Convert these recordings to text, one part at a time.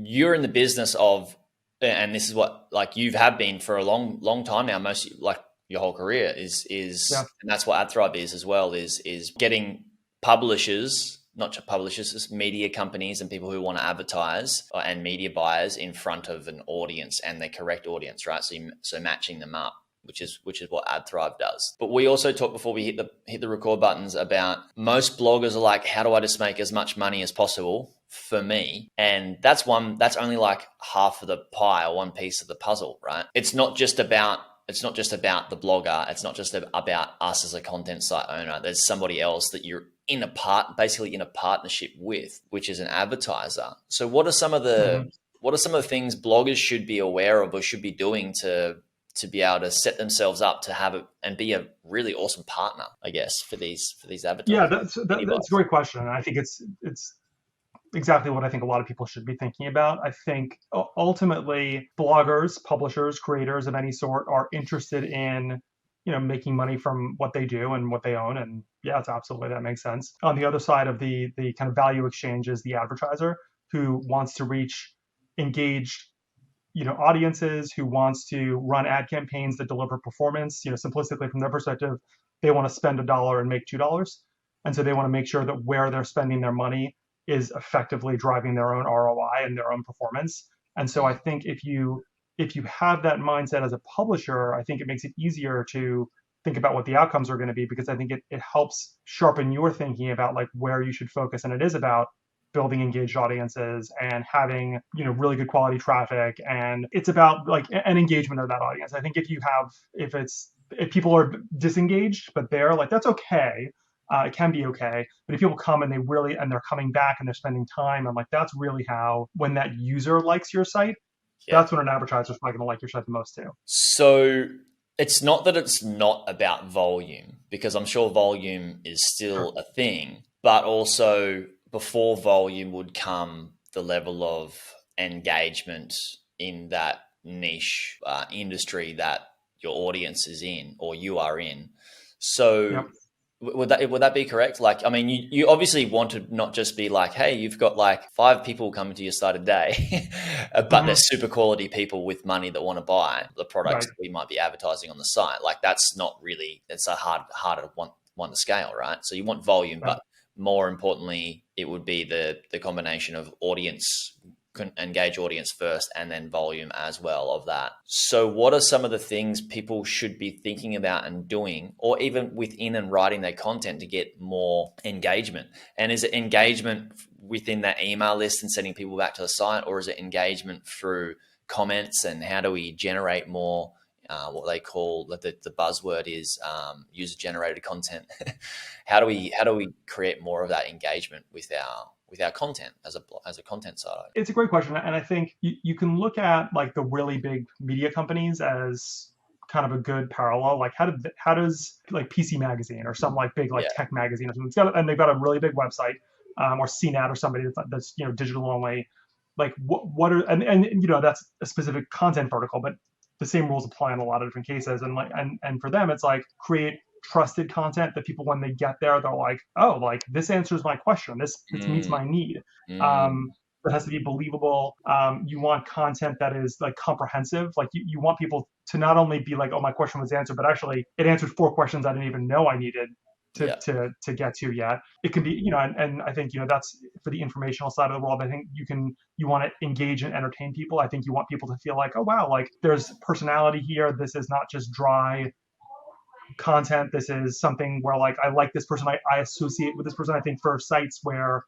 you're in the business of, and this is what like you have been for a long time now, most like your whole career is, and that's what AdThrive is as well, is getting publishers, not just publishers, just media companies and people who want to advertise and media buyers in front of an audience and the correct audience, right? So matching them up, which is what AdThrive does. But we also talked before we hit the record buttons about most bloggers are like, how do I just make as much money as possible for me? And that's only like half of the pie or one piece of the puzzle, right? It's not just about the blogger. It's not just about us as a content site owner. There's somebody else that you're basically in a partnership with, which is an advertiser. So what are some of the things bloggers should be aware of or should be doing to be able to set themselves up to have and be a really awesome partner, I guess, for these advertisers? Yeah, that's a great question. And I think it's exactly what I think a lot of people should be thinking about. I think ultimately bloggers, publishers, creators of any sort are interested in, making money from what they do and what they own. And yeah, it's absolutely, that makes sense. On the other side of the kind of value exchange is the advertiser who wants to reach engaged audiences, who wants to run ad campaigns that deliver performance. Simplistically from their perspective, they want to spend $1 and make $2. And so they want to make sure that where they're spending their money is effectively driving their own ROI and their own performance. And so I think if you have that mindset as a publisher, I think it makes it easier to think about what the outcomes are going to be, because I think it helps sharpen your thinking about like where you should focus. And it is about building engaged audiences and having, really good quality traffic. And it's about like an engagement of that audience. I think if people are disengaged, but they're like, that's okay. It can be okay. But if people come and they're coming back and they're spending time, and like, that's really how, when that user likes your site, that's when an advertiser is probably going to like your site the most too. So it's not that it's not about volume, because I'm sure volume is still a thing, but also before volume would come the level of engagement in that niche industry that your audience is in or you are in. So would that be correct? Like, I mean, you obviously want to not just be like, hey, you've got like 5 people coming to your site a day, but they're super quality people with money that want to buy the products that we might be advertising on the site. Like, that's not really, it's a harder one to scale, right? So you want volume, but more importantly, it would be the combination of engage audience first and then volume as well of that. So what are some of the things people should be thinking about and doing, or even within and writing their content to get more engagement? And is it engagement within that email list and sending people back to the site, or is it engagement through comments? And how do we generate more what they call the buzzword is user generated content? How do we create more of that engagement with our content as a content side? It's a great question, and I think you can look at like the really big media companies as kind of a good parallel. Like how does like PC Magazine or some like big like tech magazine or something, and they've got a really big website, or CNET or somebody that's digital only. Like what are and that's a specific content vertical, but the same rules apply in a lot of different cases. And like and for them, it's like create trusted content that people, when they get there, they're like, oh, like this answers my question. This meets my need. That has to be believable. You want content that is like comprehensive. Like you want people to not only be like, oh, my question was answered, but actually it answered 4 questions I didn't even know I needed to get to yet. It can be, and I think, that's for the informational side of the world. I think you want to engage and entertain people. I think you want people to feel like, oh, wow, like there's personality here. This is not just dry content. This is something where like, I like this person. I associate with this person. I think for sites where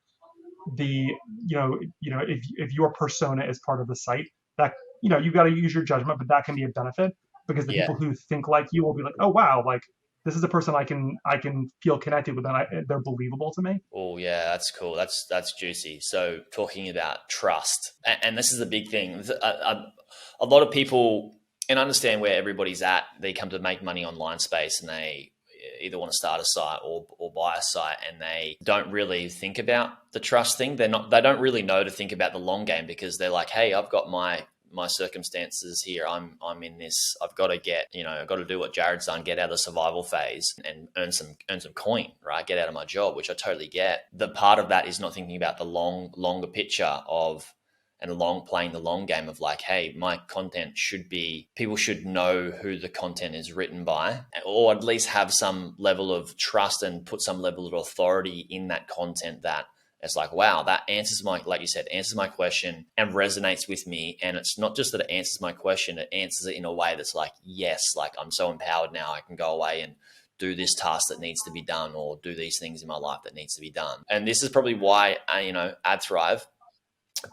if your persona is part of the site, that, you got to use your judgment, but that can be a benefit, because the people who think like you will be like, oh, wow, like this is a person I can feel connected with, and they're believable to me. Oh yeah, that's cool. That's juicy. So talking about trust, and this is the big thing. A lot of people, and understand where everybody's at. They come to make money online space, and they either want to start a site or buy a site, and they don't really think about the trust thing. They don't really know to think about the long game, because they're like, hey, I've got my circumstances here. I'm in this. I've got to get, I've got to do what Jared's done, get out of the survival phase and earn some coin, right? Get out of my job, which I totally get. The part of that is not thinking about the longer picture of, and playing the long game of like, hey, my content should be, people should know who the content is written by, or at least have some level of trust and put some level of authority in that content, that it's like, wow, that answers my, like you said, answers my question and resonates with me. And it's not just that it answers my question, it answers it in a way that's like, yes, like I'm so empowered now, I can go away and do this task that needs to be done, or do these things in my life that needs to be done. And this is probably why, AdThrive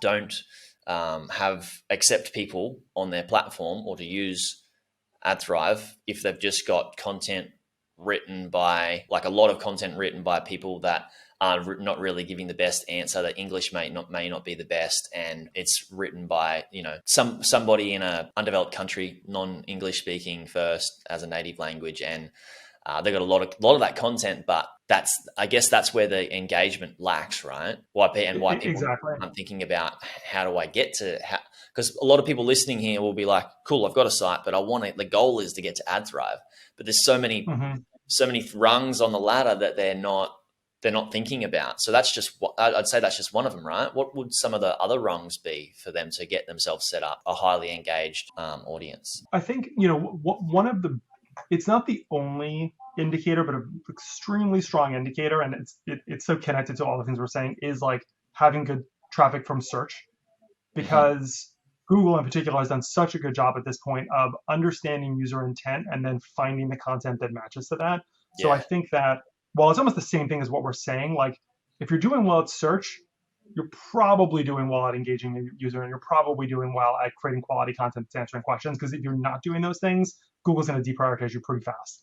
don't accept people on their platform, or to use AdThrive if they've just got content written by, like a lot of content written by people that are not really giving the best answer. That English may not be the best, and it's written by somebody in a undeveloped country, non-English speaking first as a native language, and they got a lot of that content, but I guess that's where the engagement lacks, right? Why people Exactly. aren't thinking about how do I get to, because a lot of people listening here will be like, cool, I've got a site, but I want it. The goal is to get to AdThrive, but there's so many rungs on the ladder that they're not thinking about. So that's just what I'd say. That's just one of them, right? What would some of the other rungs be for them to get themselves set up a highly engaged audience? I think, one of the, it's not the only indicator, but an extremely strong indicator, and it's so connected to all the things we're saying, is like having good traffic from search, because Google in particular has done such a good job at this point of understanding user intent and then finding the content that matches to that. So I think that while it's almost the same thing as what we're saying, like if you're doing well at search, you're probably doing well at engaging the user, and you're probably doing well at creating quality content that's answering questions. Because if you're not doing those things, Google's going to deprioritize you pretty fast.